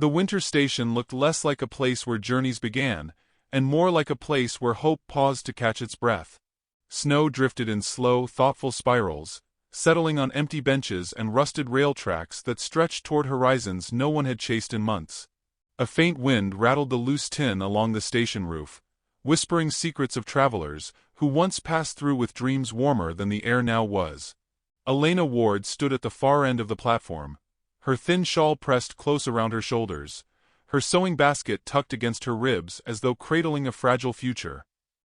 The winter station looked less like a place where journeys began, and more like a place where hope paused to catch its breath. Snow drifted in slow, thoughtful spirals, settling on empty benches and rusted rail tracks that stretched toward horizons no one had chased in months. A faint wind rattled the loose tin along the station roof, whispering secrets of travelers who once passed through with dreams warmer than the air now was. Elena Ward stood at the far end of the platform, her thin shawl pressed close around her shoulders, her sewing basket tucked against her ribs as though cradling a fragile future.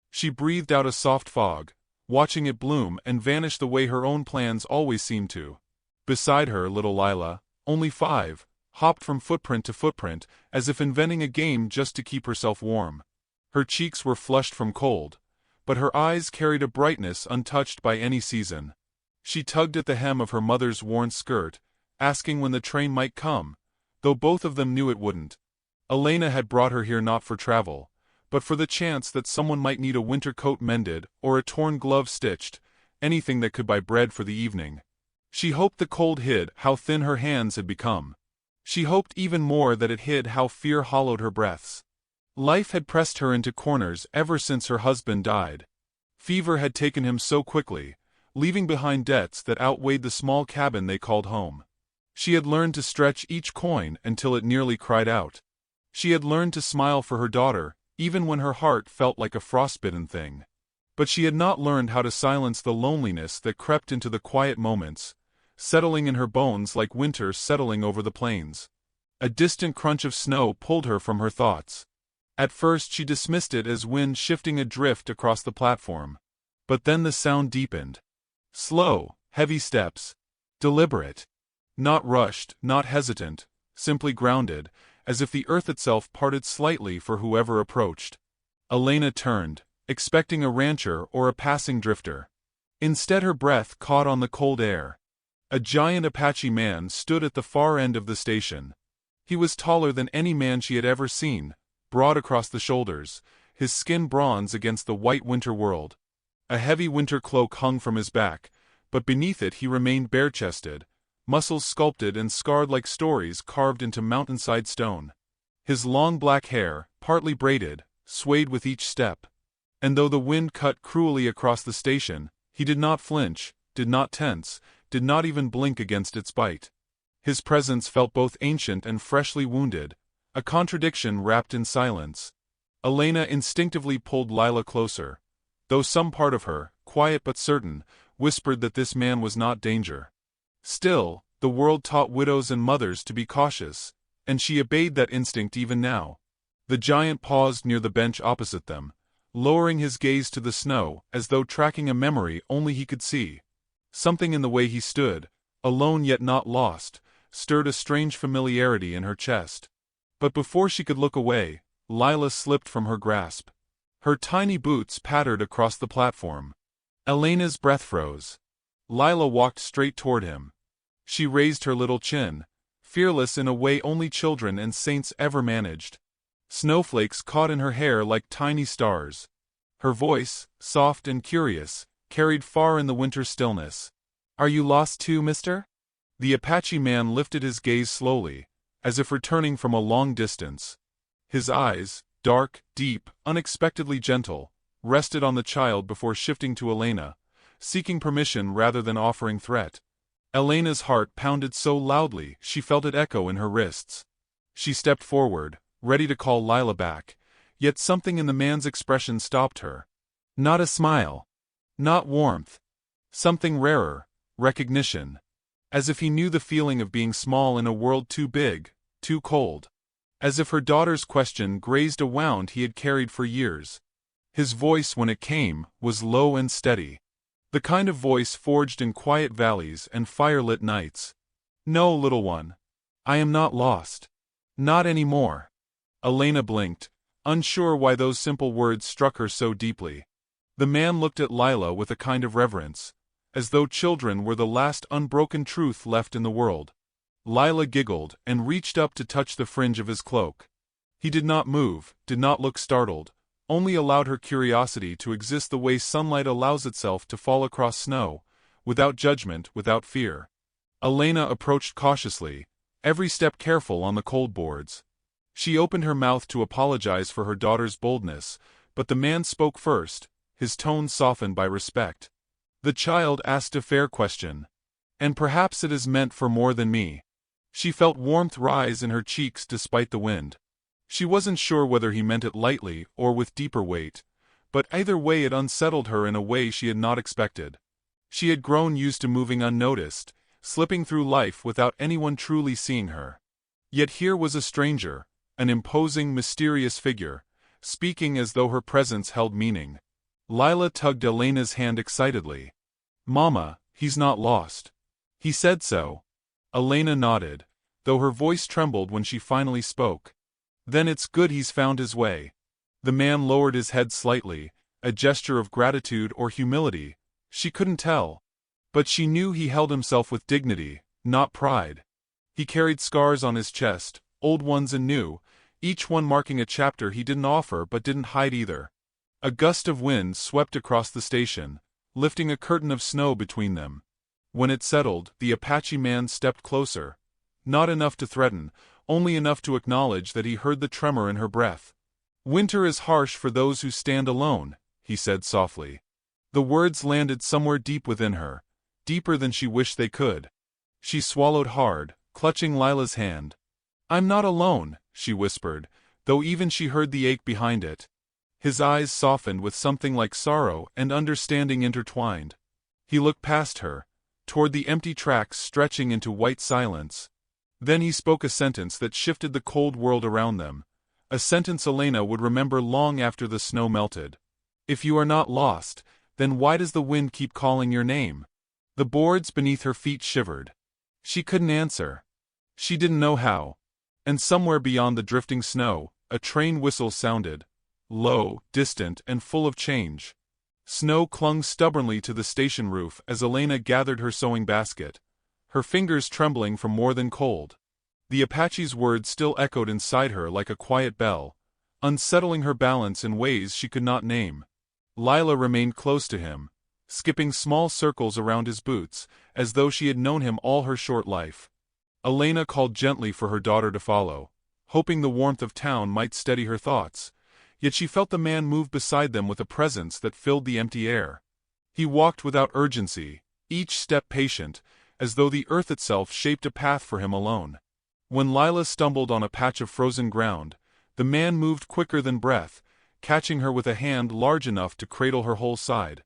She breathed out a soft fog, watching it bloom and vanish the way her own plans always seemed to. Beside her, little Lila, only 5, hopped from footprint to footprint, as if inventing a game just to keep herself warm. Her cheeks were flushed from cold, but her eyes carried a brightness untouched by any season. She tugged at the hem of her mother's worn skirt, asking when the train might come, though both of them knew it wouldn't. Elena had brought her here not for travel, but for the chance that someone might need a winter coat mended or a torn glove stitched, anything that could buy bread for the evening. She hoped the cold hid how thin her hands had become. She hoped even more that it hid how fear hollowed her breaths. Life had pressed her into corners ever since her husband died. Fever had taken him so quickly, leaving behind debts that outweighed the small cabin they called home. She had learned to stretch each coin until it nearly cried out. She had learned to smile for her daughter, even when her heart felt like a frostbitten thing. But she had not learned how to silence the loneliness that crept into the quiet moments, settling in her bones like winter settling over the plains. A distant crunch of snow pulled her from her thoughts. At first she dismissed it as wind shifting a drift across the platform. But then the sound deepened. Slow, heavy steps. Deliberate. Not rushed, not hesitant, simply grounded, as if the earth itself parted slightly for whoever approached. Elena turned, expecting a rancher or a passing drifter. Instead her breath caught on the cold air. A giant Apache man stood at the far end of the station. He was taller than any man she had ever seen, broad across the shoulders, his skin bronze against the white winter world. A heavy winter cloak hung from his back, but beneath it he remained bare-chested, muscles sculpted and scarred like stories carved into mountainside stone. His long black hair, partly braided, swayed with each step. And though the wind cut cruelly across the station, he did not flinch, did not tense, did not even blink against its bite. His presence felt both ancient and freshly wounded, a contradiction wrapped in silence. Elena instinctively pulled Lila closer, though some part of her, quiet but certain, whispered that this man was not danger. Still, the world taught widows and mothers to be cautious, and she obeyed that instinct even now. The giant paused near the bench opposite them, lowering his gaze to the snow as though tracking a memory only he could see. Something in the way he stood, alone yet not lost, stirred a strange familiarity in her chest. But before she could look away, Lila slipped from her grasp. Her tiny boots pattered across the platform. Elena's breath froze. Lila walked straight toward him. She raised her little chin, fearless in a way only children and saints ever managed. Snowflakes caught in her hair like tiny stars. Her voice, soft and curious, carried far in the winter stillness. "Are you lost too, mister?" The Apache man lifted his gaze slowly, as if returning from a long distance. His eyes, dark, deep, unexpectedly gentle, rested on the child before shifting to Elena, seeking permission rather than offering threat. Elena's heart pounded so loudly she felt it echo in her wrists. She stepped forward, ready to call Lila back, yet something in the man's expression stopped her. Not a smile. Not warmth. Something rarer, recognition. As if he knew the feeling of being small in a world too big, too cold. As if her daughter's question grazed a wound he had carried for years. His voice, when it came, was low and steady. The kind of voice forged in quiet valleys and firelit nights. "No, little one. I am not lost. Not anymore." Elena blinked, unsure why those simple words struck her so deeply. The man looked at Lila with a kind of reverence, as though children were the last unbroken truth left in the world. Lila giggled and reached up to touch the fringe of his cloak. He did not move, did not look startled, only allowed her curiosity to exist the way sunlight allows itself to fall across snow, without judgment, without fear. Elena approached cautiously, every step careful on the cold boards. She opened her mouth to apologize for her daughter's boldness, but the man spoke first, his tone softened by respect. The child asked a fair question. And perhaps it is meant for more than me. She felt warmth rise in her cheeks despite the wind. She wasn't sure whether he meant it lightly or with deeper weight, but either way it unsettled her in a way she had not expected. She had grown used to moving unnoticed, slipping through life without anyone truly seeing her. Yet here was a stranger, an imposing, mysterious figure, speaking as though her presence held meaning. Lila tugged Elena's hand excitedly. "Mama, he's not lost." "He said so." Elena nodded, though her voice trembled when she finally spoke. "Then it's good he's found his way." The man lowered his head slightly, a gesture of gratitude or humility, she couldn't tell. But she knew he held himself with dignity, not pride. He carried scars on his chest, old ones and new, each one marking a chapter he didn't offer but didn't hide either. A gust of wind swept across the station, lifting a curtain of snow between them. When it settled, the Apache man stepped closer. Not enough to threaten, only enough to acknowledge that he heard the tremor in her breath. "Winter is harsh for those who stand alone," he said softly. The words landed somewhere deep within her, deeper than she wished they could. She swallowed hard, clutching Lila's hand. "I'm not alone," she whispered, though even she heard the ache behind it. His eyes softened with something like sorrow and understanding intertwined. He looked past her, toward the empty tracks stretching into white silence. Then he spoke a sentence that shifted the cold world around them, a sentence Elena would remember long after the snow melted. "If you are not lost, then why does the wind keep calling your name?" The boards beneath her feet shivered. She couldn't answer. She didn't know how. And somewhere beyond the drifting snow, a train whistle sounded, low, distant, and full of change. Snow clung stubbornly to the station roof as Elena gathered her sewing basket, her fingers trembling from more than cold. The Apache's words still echoed inside her like a quiet bell, unsettling her balance in ways she could not name. Lila remained close to him, skipping small circles around his boots, as though she had known him all her short life. Elena called gently for her daughter to follow, hoping the warmth of town might steady her thoughts, yet she felt the man move beside them with a presence that filled the empty air. He walked without urgency, each step patient, as though the earth itself shaped a path for him alone. When Lila stumbled on a patch of frozen ground, the man moved quicker than breath, catching her with a hand large enough to cradle her whole side.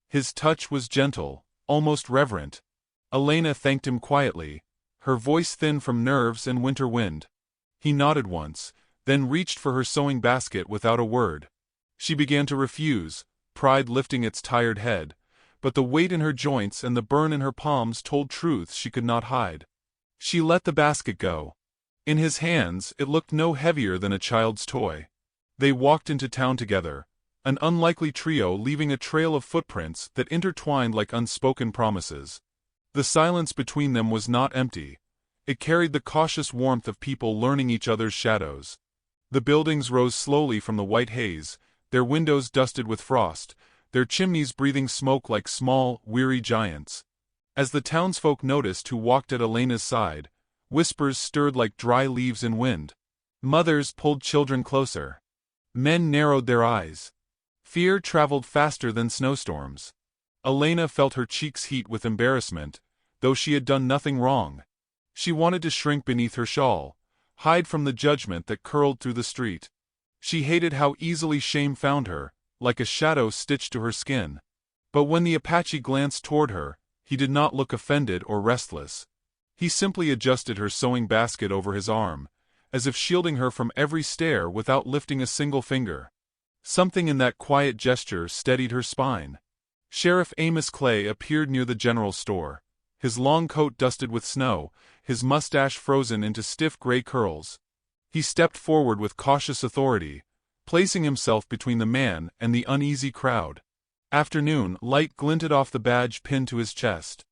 His touch was gentle, almost reverent. Elena thanked him quietly, her voice thin from nerves and winter wind. He nodded once, then reached for her sewing basket without a word. She began to refuse, pride lifting its tired head, but the weight in her joints and the burn in her palms told truths she could not hide. She let the basket go. In his hands, it looked no heavier than a child's toy. They walked into town together, an unlikely trio leaving a trail of footprints that intertwined like unspoken promises. The silence between them was not empty. It carried the cautious warmth of people learning each other's shadows. The buildings rose slowly from the white haze, their windows dusted with frost, their chimneys breathing smoke like small, weary giants. As the townsfolk noticed who walked at Elena's side, whispers stirred like dry leaves in wind. Mothers pulled children closer. Men narrowed their eyes. Fear traveled faster than snowstorms. Elena felt her cheeks heat with embarrassment, though she had done nothing wrong. She wanted to shrink beneath her shawl, hide from the judgment that curled through the street. She hated how easily shame found her, like a shadow stitched to her skin. But when the Apache glanced toward her, he did not look offended or restless. He simply adjusted her sewing basket over his arm, as if shielding her from every stare without lifting a single finger. Something in that quiet gesture steadied her spine. Sheriff Amos Clay appeared near the general store, his long coat dusted with snow, his mustache frozen into stiff gray curls. He stepped forward with cautious authority, placing himself between the man and the uneasy crowd. Afternoon light glinted off the badge pinned to his chest.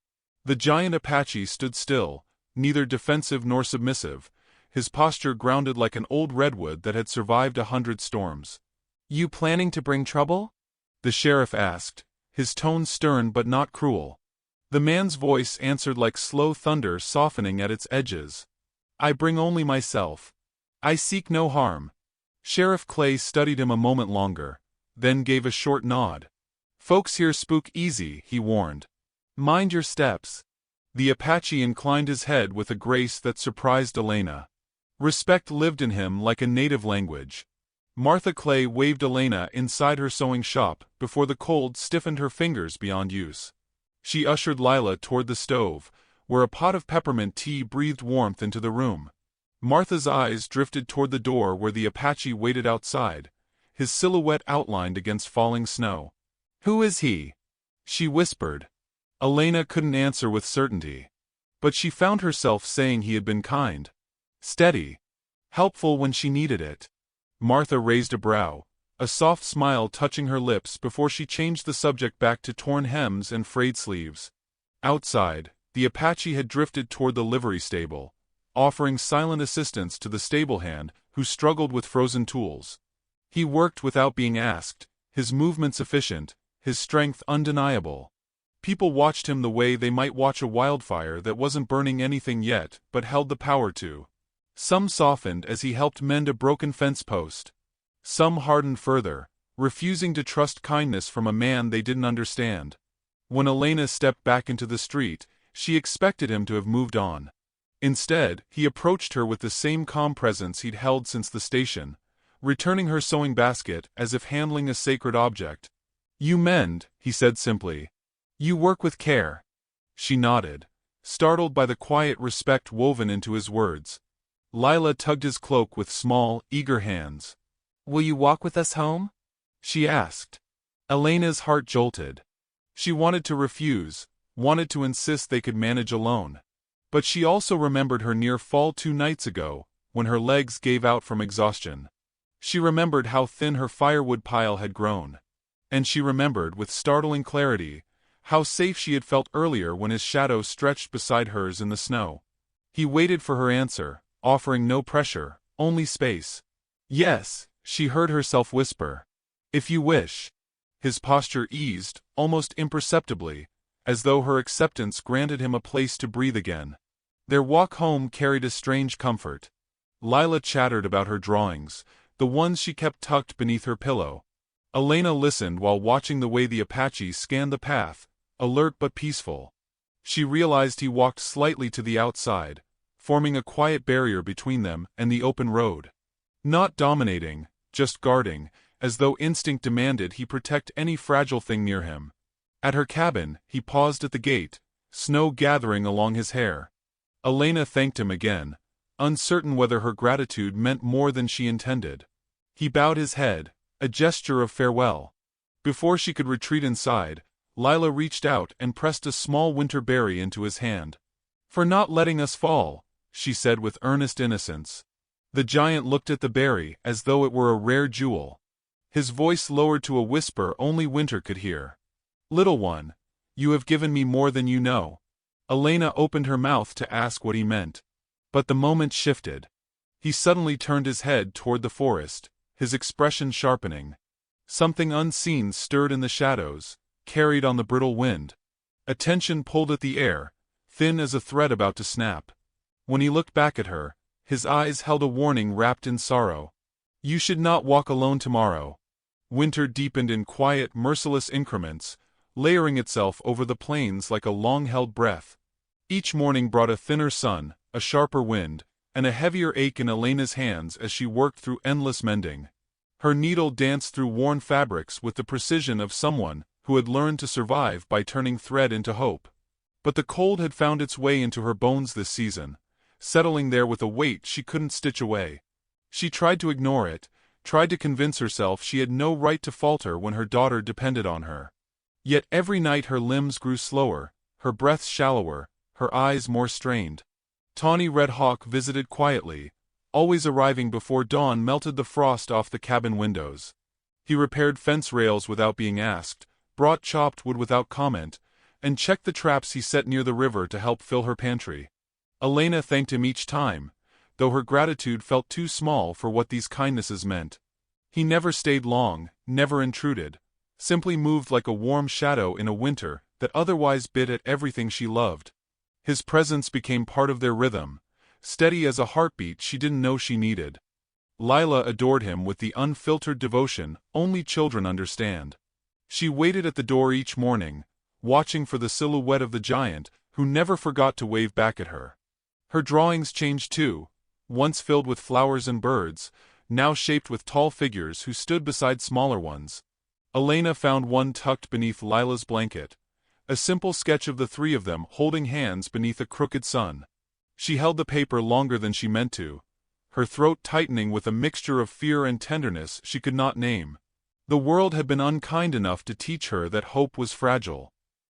The giant Apache stood still, neither defensive nor submissive, his posture grounded like an old redwood that had survived 100 storms. "You planning to bring trouble?" the sheriff asked, his tone stern but not cruel. The man's voice answered like slow thunder softening at its edges. I bring only myself. I seek no harm. Sheriff Clay studied him a moment longer, then gave a short nod. Folks here spook easy, he warned. Mind your steps. The Apache inclined his head with a grace that surprised Elena. Respect lived in him like a native language. Martha Clay waved Elena inside her sewing shop before the cold stiffened her fingers beyond use. She ushered Lila toward the stove, where a pot of peppermint tea breathed warmth into the room. Martha's eyes drifted toward the door where the Apache waited outside, his silhouette outlined against falling snow. Who is he? She whispered. Elena couldn't answer with certainty. But she found herself saying he had been kind. Steady. Helpful when she needed it. Martha raised a brow, a soft smile touching her lips before she changed the subject back to torn hems and frayed sleeves. Outside, the Apache had drifted toward the livery stable, offering silent assistance to the stable hand who struggled with frozen tools. He worked without being asked, his movements efficient, his strength undeniable. People watched him the way they might watch a wildfire that wasn't burning anything yet but held the power to. Some softened as he helped mend a broken fence post. Some hardened further, refusing to trust kindness from a man they didn't understand. When Elena stepped back into the street, she expected him to have moved on. Instead, he approached her with the same calm presence he'd held since the station, returning her sewing basket as if handling a sacred object. You mend, he said simply. You work with care. She nodded, startled by the quiet respect woven into his words. Lila tugged his cloak with small, eager hands. Will you walk with us home? She asked. Elena's heart jolted. She wanted to refuse, wanted to insist they could manage alone. But she also remembered her near fall 2 nights ago, when her legs gave out from exhaustion. She remembered how thin her firewood pile had grown. And she remembered with startling clarity how safe she had felt earlier when his shadow stretched beside hers in the snow. He waited for her answer, offering no pressure, only space. Yes, she heard herself whisper. If you wish. His posture eased, almost imperceptibly, as though her acceptance granted him a place to breathe again. Their walk home carried a strange comfort. Lila chattered about her drawings, the ones she kept tucked beneath her pillow. Elena listened while watching the way the Apache scanned the path, alert but peaceful. She realized he walked slightly to the outside, forming a quiet barrier between them and the open road. Not dominating, just guarding, as though instinct demanded he protect any fragile thing near him. At her cabin, he paused at the gate, snow gathering along his hair. Elena thanked him again, uncertain whether her gratitude meant more than she intended. He bowed his head, a gesture of farewell. Before she could retreat inside, Lila reached out and pressed a small winter berry into his hand. For not letting us fall, she said with earnest innocence. The giant looked at the berry as though it were a rare jewel. His voice lowered to a whisper only winter could hear. Little one, you have given me more than you know. Elena opened her mouth to ask what he meant. But the moment shifted. He suddenly turned his head toward the forest, his expression sharpening. Something unseen stirred in the shadows, carried on the brittle wind. A tension pulled at the air, thin as a thread about to snap. When he looked back at her, his eyes held a warning wrapped in sorrow. You should not walk alone tomorrow. Winter deepened in quiet, merciless increments, layering itself over the plains like a long-held breath. Each morning brought a thinner sun, a sharper wind, and a heavier ache in Elena's hands as she worked through endless mending. Her needle danced through worn fabrics with the precision of someone who had learned to survive by turning thread into hope. But the cold had found its way into her bones this season, settling there with a weight she couldn't stitch away. She tried to ignore it, tried to convince herself she had no right to falter when her daughter depended on her. Yet every night her limbs grew slower, her breath shallower, her eyes more strained. Tawny Red Hawk visited quietly, always arriving before dawn melted the frost off the cabin windows. He repaired fence rails without being asked, brought chopped wood without comment, and checked the traps he set near the river to help fill her pantry. Elena thanked him each time, though her gratitude felt too small for what these kindnesses meant. He never stayed long, never intruded, simply moved like a warm shadow in a winter that otherwise bit at everything she loved. His presence became part of their rhythm, steady as a heartbeat she didn't know she needed. Lila adored him with the unfiltered devotion only children understand. She waited at the door each morning, watching for the silhouette of the giant, who never forgot to wave back at her. Her drawings changed too, once filled with flowers and birds, now shaped with tall figures who stood beside smaller ones. Elena found one tucked beneath Lila's blanket, a simple sketch of the three of them holding hands beneath a crooked sun. She held the paper longer than she meant to, her throat tightening with a mixture of fear and tenderness she could not name. The world had been unkind enough to teach her that hope was fragile.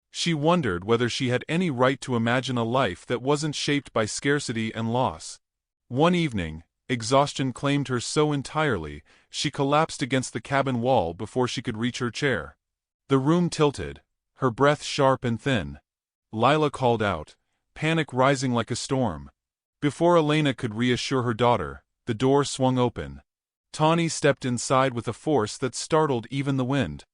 She wondered whether she had any right to imagine a life that wasn't shaped by scarcity and loss. One evening, exhaustion claimed her so entirely, she collapsed against the cabin wall before she could reach her chair. The room tilted, her breath sharp and thin. Lila called out, panic rising like a storm. Before Elena could reassure her daughter, the door swung open. Tawny stepped inside with a force that startled even the wind.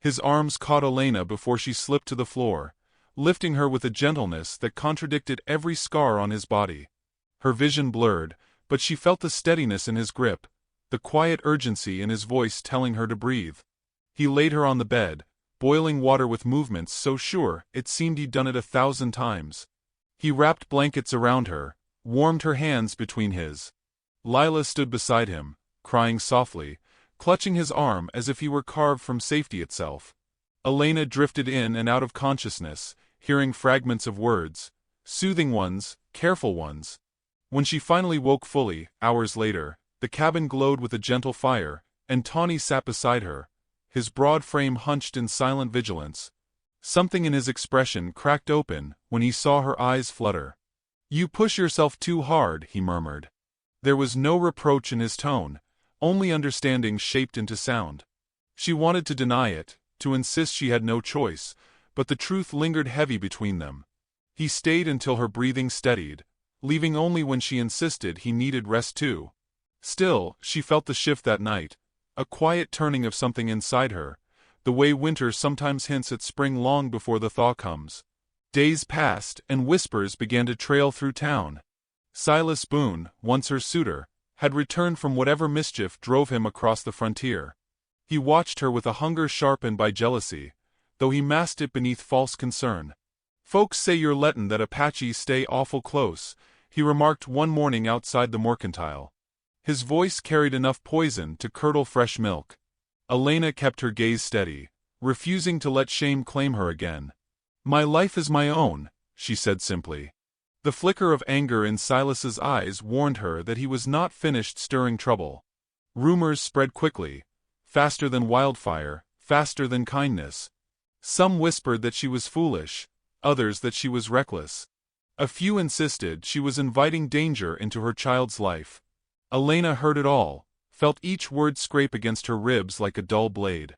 His arms caught Elena before she slipped to the floor, lifting her with a gentleness that contradicted every scar on his body. Her vision blurred, but she felt the steadiness in his grip, the quiet urgency in his voice telling her to breathe. He laid her on the bed, boiling water with movements so sure it seemed he'd done it 1,000 times. He wrapped blankets around her, warmed her hands between his. Lila stood beside him, crying softly, clutching his arm as if he were carved from safety itself. Elena drifted in and out of consciousness, hearing fragments of words, soothing ones, careful ones. When she finally woke fully, hours later, the cabin glowed with a gentle fire, and Tawny sat beside her, his broad frame hunched in silent vigilance. Something in his expression cracked open when he saw her eyes flutter. "You push yourself too hard," he murmured. There was no reproach in his tone, only understanding shaped into sound. She wanted to deny it, to insist she had no choice, but the truth lingered heavy between them. He stayed until her breathing steadied, leaving only when she insisted he needed rest too. Still, she felt the shift that night, a quiet turning of something inside her, the way winter sometimes hints at spring long before the thaw comes. Days passed, and whispers began to trail through town. Silas Boone, once her suitor, had returned from whatever mischief drove him across the frontier. He watched her with a hunger sharpened by jealousy, though he masked it beneath false concern. "Folks say you're lettin' that Apache stay awful close," he remarked one morning outside the mercantile. His voice carried enough poison to curdle fresh milk. Elena kept her gaze steady, refusing to let shame claim her again. "My life is my own," she said simply. The flicker of anger in Silas's eyes warned her that he was not finished stirring trouble. Rumors spread quickly, faster than wildfire, faster than kindness. Some whispered that she was foolish, others that she was reckless. A few insisted she was inviting danger into her child's life. Elena heard it all, felt each word scrape against her ribs like a dull blade.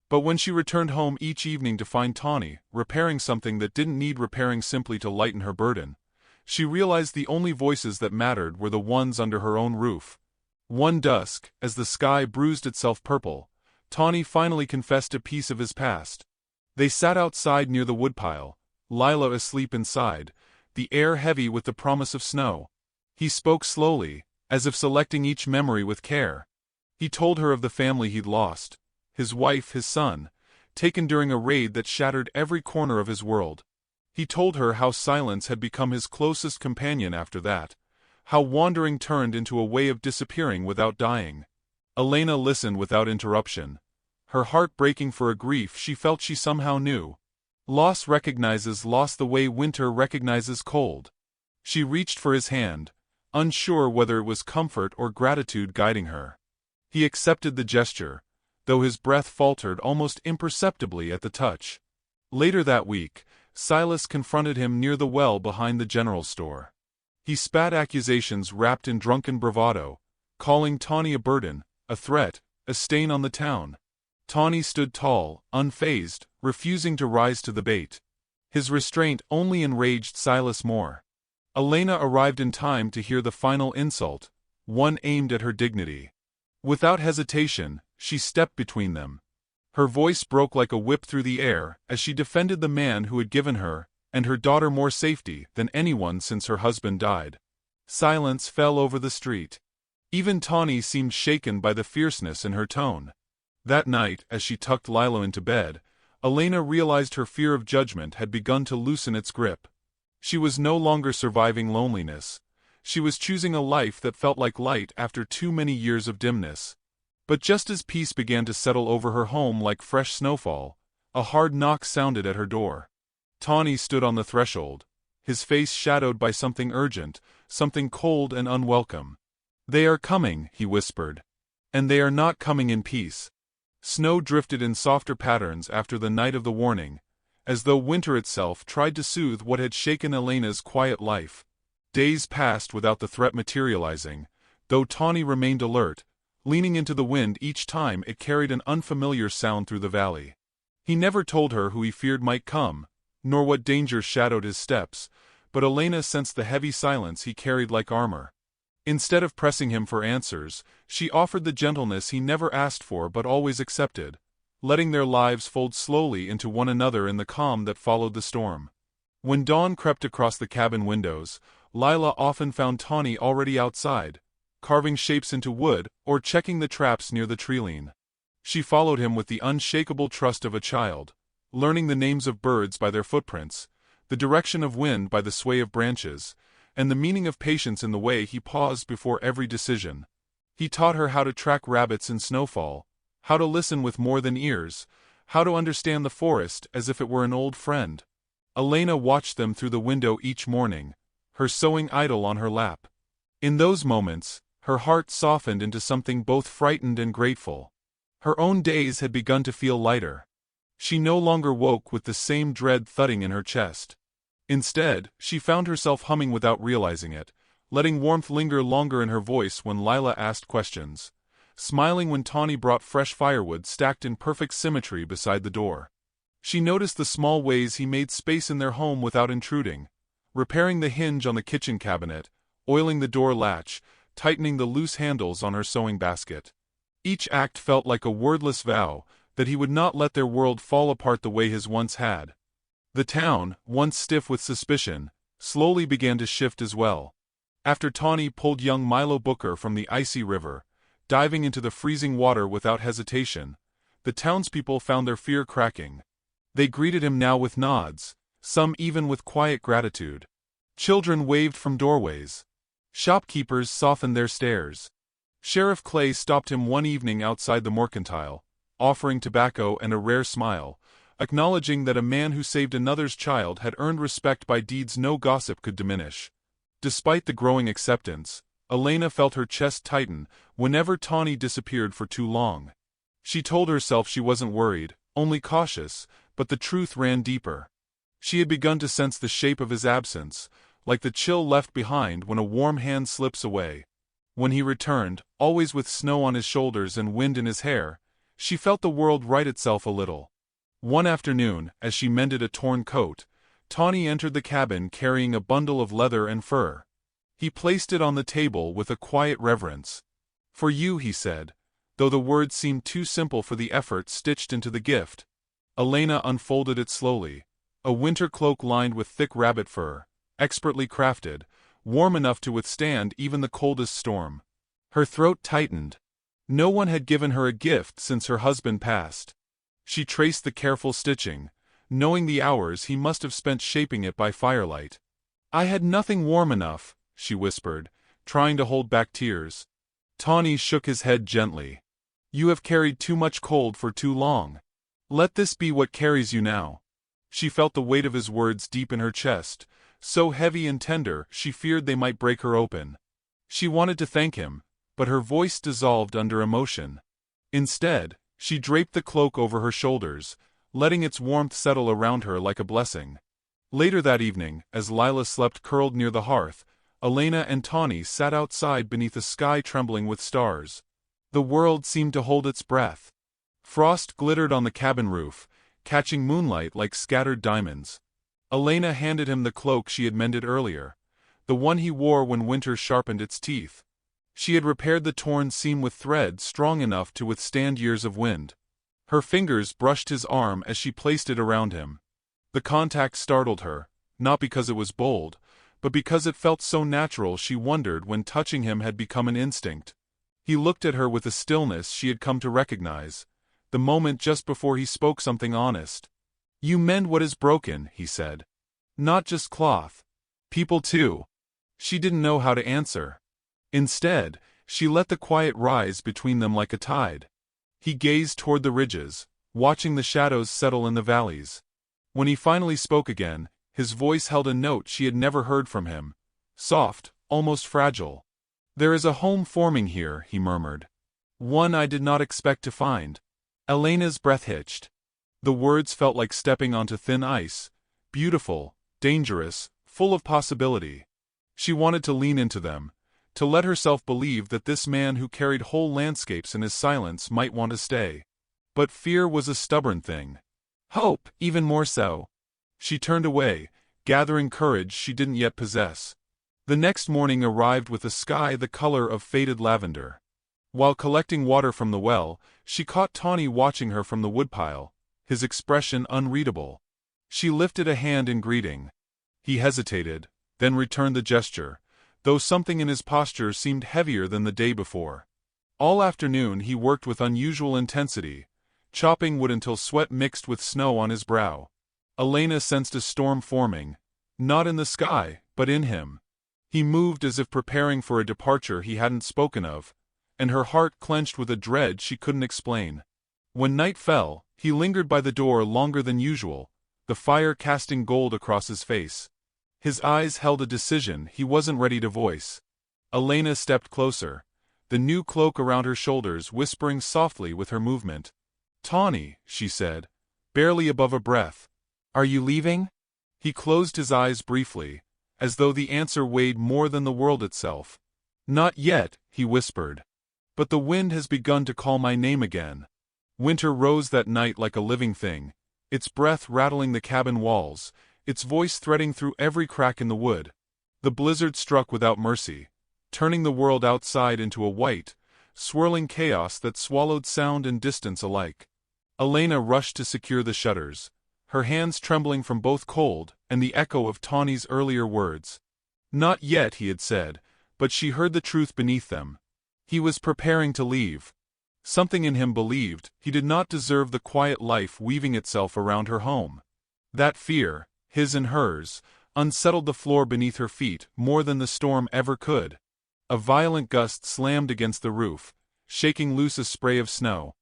But when she returned home each evening to find Tawny repairing something that didn't need repairing simply to lighten her burden, she realized the only voices that mattered were the ones under her own roof. One dusk, as the sky bruised itself purple, Tawny finally confessed a piece of his past. They sat outside near the woodpile, Lila asleep inside, the air heavy with the promise of snow. He spoke slowly, as if selecting each memory with care. He told her of the family he'd lost, his wife, his son, taken during a raid that shattered every corner of his world. He told her how silence had become his closest companion after that, how wandering turned into a way of disappearing without dying. Elena listened without interruption, her heart breaking for a grief she felt she somehow knew. Loss recognizes loss the way winter recognizes cold. She reached for his hand, unsure whether it was comfort or gratitude guiding her. He accepted the gesture, though his breath faltered almost imperceptibly at the touch. Later that week, Silas confronted him near the well behind the general store. He spat accusations wrapped in drunken bravado, calling Tawny a burden, a threat, a stain on the town. Tawny stood tall, unfazed, refusing to rise to the bait. His restraint only enraged Silas more. Elena arrived in time to hear the final insult, one aimed at her dignity. Without hesitation, she stepped between them. Her voice broke like a whip through the air as she defended the man who had given her and her daughter more safety than anyone since her husband died. Silence fell over the street. Even Tawny seemed shaken by the fierceness in her tone. That night, as she tucked Lila into bed, Elena realized her fear of judgment had begun to loosen its grip. She was no longer surviving loneliness. She was choosing a life that felt like light after too many years of dimness. But just as peace began to settle over her home like fresh snowfall, a hard knock sounded at her door. Tawny stood on the threshold, his face shadowed by something urgent, something cold and unwelcome. "They are coming," he whispered. "And they are not coming in peace." Snow drifted in softer patterns after the night of the warning, as though winter itself tried to soothe what had shaken Elena's quiet life. Days passed without the threat materializing, though Tawny remained alert, leaning into the wind each time it carried an unfamiliar sound through the valley. He never told her who he feared might come, nor what danger shadowed his steps, but Elena sensed the heavy silence he carried like armor. Instead of pressing him for answers, she offered the gentleness he never asked for but always accepted, letting their lives fold slowly into one another in the calm that followed the storm. When dawn crept across the cabin windows, Lila often found Tawny already outside, carving shapes into wood or checking the traps near the treeline. She followed him with the unshakable trust of a child, learning the names of birds by their footprints, the direction of wind by the sway of branches, and the meaning of patience in the way he paused before every decision. He taught her how to track rabbits in snowfall, how to listen with more than ears, how to understand the forest as if it were an old friend. Elena watched them through the window each morning, her sewing idle on her lap. In those moments, her heart softened into something both frightened and grateful. Her own days had begun to feel lighter. She no longer woke with the same dread thudding in her chest. Instead, she found herself humming without realizing it, letting warmth linger longer in her voice when Lila asked questions, smiling when Tawny brought fresh firewood stacked in perfect symmetry beside the door. She noticed the small ways he made space in their home without intruding, repairing the hinge on the kitchen cabinet, oiling the door latch, tightening the loose handles on her sewing basket. Each act felt like a wordless vow that he would not let their world fall apart the way his once had. The town, once stiff with suspicion, slowly began to shift as well. After Tawny pulled young Milo Booker from the icy river, diving into the freezing water without hesitation, the townspeople found their fear cracking. They greeted him now with nods, some even with quiet gratitude. Children waved from doorways. Shopkeepers softened their stares. Sheriff Clay stopped him one evening outside the mercantile, offering tobacco and a rare smile, acknowledging that a man who saved another's child had earned respect by deeds no gossip could diminish. Despite the growing acceptance, Elena felt her chest tighten whenever Tawny disappeared for too long. She told herself she wasn't worried, only cautious, but the truth ran deeper. She had begun to sense the shape of his absence, like the chill left behind when a warm hand slips away. When he returned, always with snow on his shoulders and wind in his hair, she felt the world right itself a little. One afternoon, as she mended a torn coat, Tawny entered the cabin carrying a bundle of leather and fur. He placed it on the table with a quiet reverence. "For you," he said, though the words seemed too simple for the effort stitched into the gift. Elena unfolded it slowly, a winter cloak lined with thick rabbit fur, expertly crafted, warm enough to withstand even the coldest storm. Her throat tightened. No one had given her a gift since her husband passed. She traced the careful stitching, knowing the hours he must have spent shaping it by firelight. "I had nothing warm enough," she whispered, trying to hold back tears. Tawny shook his head gently. "You have carried too much cold for too long. Let this be what carries you now." She felt the weight of his words deep in her chest, so heavy and tender she feared they might break her open. She wanted to thank him, but her voice dissolved under emotion. Instead, she draped the cloak over her shoulders, letting its warmth settle around her like a blessing. Later that evening, as Lila slept curled near the hearth, Elena and Tawny sat outside beneath a sky trembling with stars. The world seemed to hold its breath. Frost glittered on the cabin roof, catching moonlight like scattered diamonds. Elena handed him the cloak she had mended earlier, the one he wore when winter sharpened its teeth. She had repaired the torn seam with thread strong enough to withstand years of wind. Her fingers brushed his arm as she placed it around him. The contact startled her, not because it was bold, but because it felt so natural she wondered when touching him had become an instinct. He looked at her with a stillness she had come to recognize, the moment just before he spoke something honest. "You mend what is broken," he said. "Not just cloth. People too." She didn't know how to answer. Instead, she let the quiet rise between them like a tide. He gazed toward the ridges, watching the shadows settle in the valleys. When he finally spoke again, his voice held a note she had never heard from him, soft, almost fragile. "There is a home forming here," he murmured. "One I did not expect to find." Elena's breath hitched. The words felt like stepping onto thin ice, beautiful, dangerous, full of possibility. She wanted to lean into them, to let herself believe that this man who carried whole landscapes in his silence might want to stay. But fear was a stubborn thing. Hope, even more so. She turned away, gathering courage she didn't yet possess. The next morning arrived with a sky the color of faded lavender. While collecting water from the well, she caught Tawny watching her from the woodpile, his expression unreadable. She lifted a hand in greeting. He hesitated, then returned the gesture, though something in his posture seemed heavier than the day before. All afternoon he worked with unusual intensity, chopping wood until sweat mixed with snow on his brow. Elena sensed a storm forming, not in the sky, but in him. He moved as if preparing for a departure he hadn't spoken of, and her heart clenched with a dread she couldn't explain. When night fell, he lingered by the door longer than usual, the fire casting gold across his face. His eyes held a decision he wasn't ready to voice. Elena stepped closer, the new cloak around her shoulders whispering softly with her movement. "Tawny," she said, barely above a breath. "Are you leaving?" He closed his eyes briefly, as though the answer weighed more than the world itself. "Not yet," he whispered. "But the wind has begun to call my name again." Winter rose that night like a living thing, its breath rattling the cabin walls, its voice threading through every crack in the wood. The blizzard struck without mercy, turning the world outside into a white, swirling chaos that swallowed sound and distance alike. Elena rushed to secure the shutters, her hands trembling from both cold and the echo of Tawny's earlier words. Not yet, he had said, but she heard the truth beneath them. He was preparing to leave. Something in him believed he did not deserve the quiet life weaving itself around her home. That fear, his and hers, unsettled the floor beneath her feet more than the storm ever could. A violent gust slammed against the roof, shaking loose a spray of snow.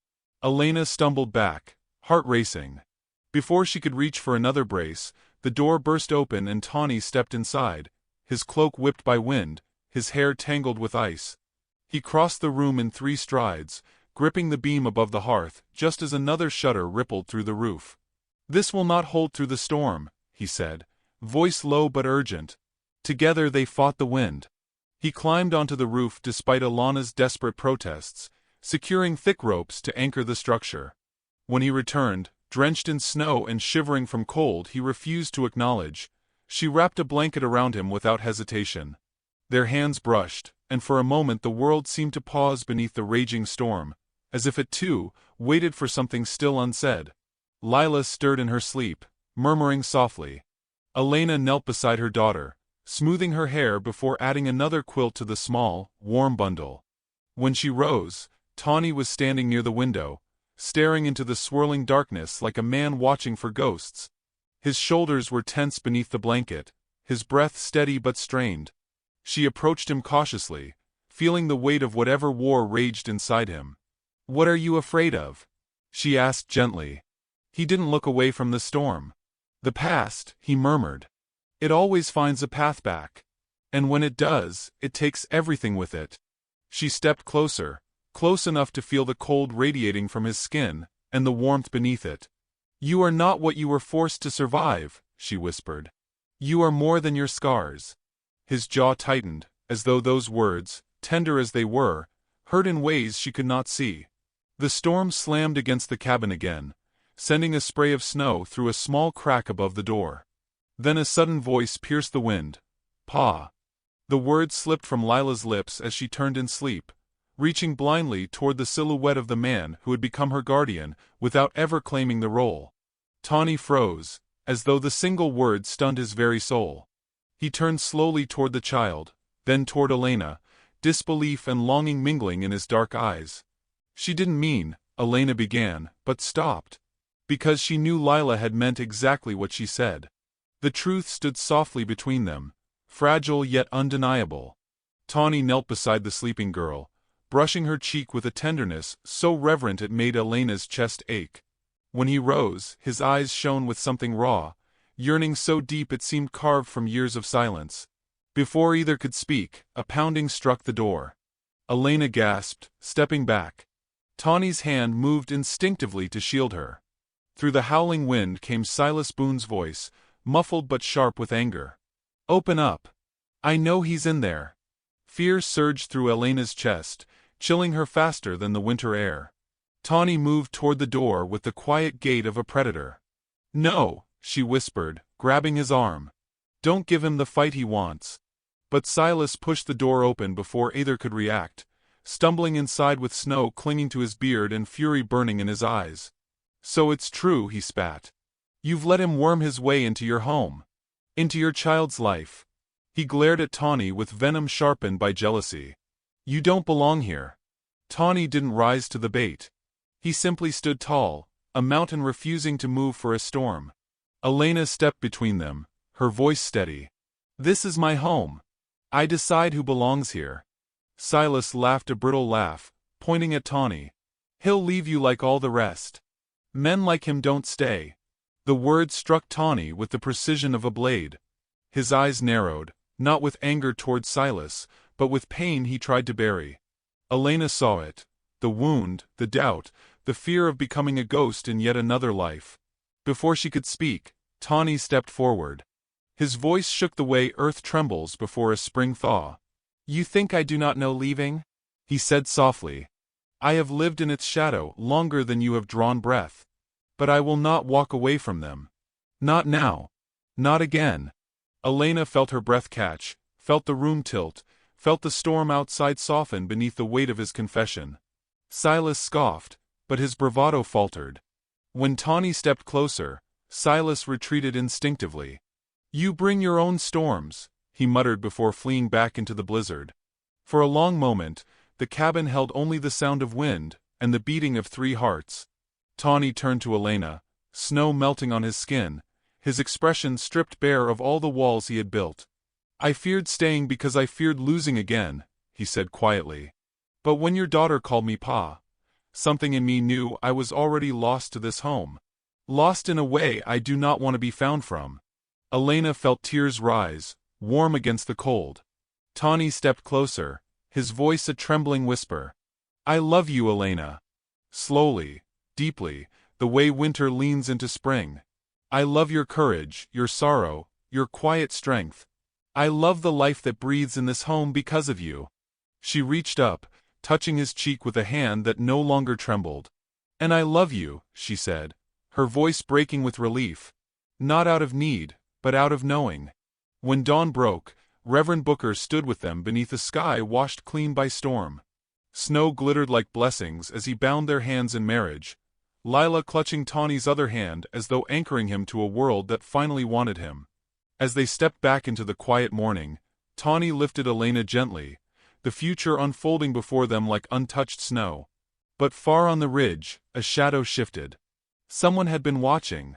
Elena stumbled back, heart racing. Before she could reach for another brace, the door burst open and Tawny stepped inside, his cloak whipped by wind, his hair tangled with ice. He crossed the room in 3 strides, gripping the beam above the hearth just as another shudder rippled through the roof. "This will not hold through the storm," he said, voice low but urgent. Together they fought the wind. He climbed onto the roof despite Alana's desperate protests, securing thick ropes to anchor the structure. When he returned, drenched in snow and shivering from cold he refused to acknowledge, she wrapped a blanket around him without hesitation. Their hands brushed, and for a moment the world seemed to pause beneath the raging storm, as if it too waited for something still unsaid. Lila stirred in her sleep, murmuring softly. Elena knelt beside her daughter, smoothing her hair before adding another quilt to the small, warm bundle. When she rose, Tawny was standing near the window, staring into the swirling darkness like a man watching for ghosts. His shoulders were tense beneath the blanket, his breath steady but strained. She approached him cautiously, feeling the weight of whatever war raged inside him. "What are you afraid of?" she asked gently. He didn't look away from the storm. "The past," he murmured. "It always finds a path back. And when it does, it takes everything with it." She stepped closer, close enough to feel the cold radiating from his skin, and the warmth beneath it. "You are not what you were forced to survive," she whispered. "You are more than your scars." His jaw tightened, as though those words, tender as they were, hurt in ways she could not see. The storm slammed against the cabin again, sending a spray of snow through a small crack above the door. Then a sudden voice pierced the wind. "Pa." The words slipped from Lila's lips as she turned in sleep, reaching blindly toward the silhouette of the man who had become her guardian without ever claiming the role. Tawny froze, as though the single word stunned his very soul. He turned slowly toward the child, then toward Elena, disbelief and longing mingling in his dark eyes. She didn't mean, Elena began, but stopped. Because she knew Lila had meant exactly what she said. The truth stood softly between them, fragile yet undeniable. Tawny knelt beside the sleeping girl, brushing her cheek with a tenderness so reverent it made Elena's chest ache. When he rose, his eyes shone with something raw, yearning so deep it seemed carved from years of silence. Before either could speak, a pounding struck the door. Elena gasped, stepping back. Tawny's hand moved instinctively to shield her. Through the howling wind came Silas Boone's voice, muffled but sharp with anger. "Open up. I know he's in there." Fear surged through Elena's chest, chilling her faster than the winter air. Tawny moved toward the door with the quiet gait of a predator. "No," she whispered, grabbing his arm. "Don't give him the fight he wants." But Silas pushed the door open before either could react, stumbling inside with snow clinging to his beard and fury burning in his eyes. "So it's true," he spat. "You've let him worm his way into your home. Into your child's life." He glared at Tawny with venom sharpened by jealousy. "You don't belong here." Tawny didn't rise to the bait. He simply stood tall, a mountain refusing to move for a storm. Elena stepped between them, her voice steady. "This is my home. I decide who belongs here." Silas laughed a brittle laugh, pointing at Tawny. "He'll leave you like all the rest. Men like him don't stay." The words struck Tawny with the precision of a blade. His eyes narrowed, not with anger toward Silas, but with pain he tried to bury. Elena saw it. The wound, the doubt, the fear of becoming a ghost in yet another life. Before she could speak, Tawny stepped forward. His voice shook the way earth trembles before a spring thaw. "You think I do not know leaving?" he said softly. "I have lived in its shadow longer than you have drawn breath. But I will not walk away from them. Not now. Not again." Elena felt her breath catch, felt the room tilt, felt the storm outside soften beneath the weight of his confession. Silas scoffed, but his bravado faltered. When Tawny stepped closer, Silas retreated instinctively. "You bring your own storms," he muttered before fleeing back into the blizzard. For a long moment, the cabin held only the sound of wind and the beating of 3 hearts. Tawny turned to Elena, snow melting on his skin, his expression stripped bare of all the walls he had built. "I feared staying because I feared losing again," he said quietly. "But when your daughter called me Pa, something in me knew I was already lost to this home. Lost in a way I do not want to be found from." Elena felt tears rise, warm against the cold. Tawny stepped closer, his voice a trembling whisper. "I love you, Elena." Slowly, deeply, the way winter leans into spring. "I love your courage, your sorrow, your quiet strength. I love the life that breathes in this home because of you." She reached up, touching his cheek with a hand that no longer trembled. "And I love you," she said, her voice breaking with relief. "Not out of need, but out of knowing." When dawn broke, Reverend Booker stood with them beneath a sky washed clean by storm. Snow glittered like blessings as he bound their hands in marriage, Lila clutching Tawny's other hand as though anchoring him to a world that finally wanted him. As they stepped back into the quiet morning, Tawny lifted Elena gently, the future unfolding before them like untouched snow. But far on the ridge, a shadow shifted. Someone had been watching,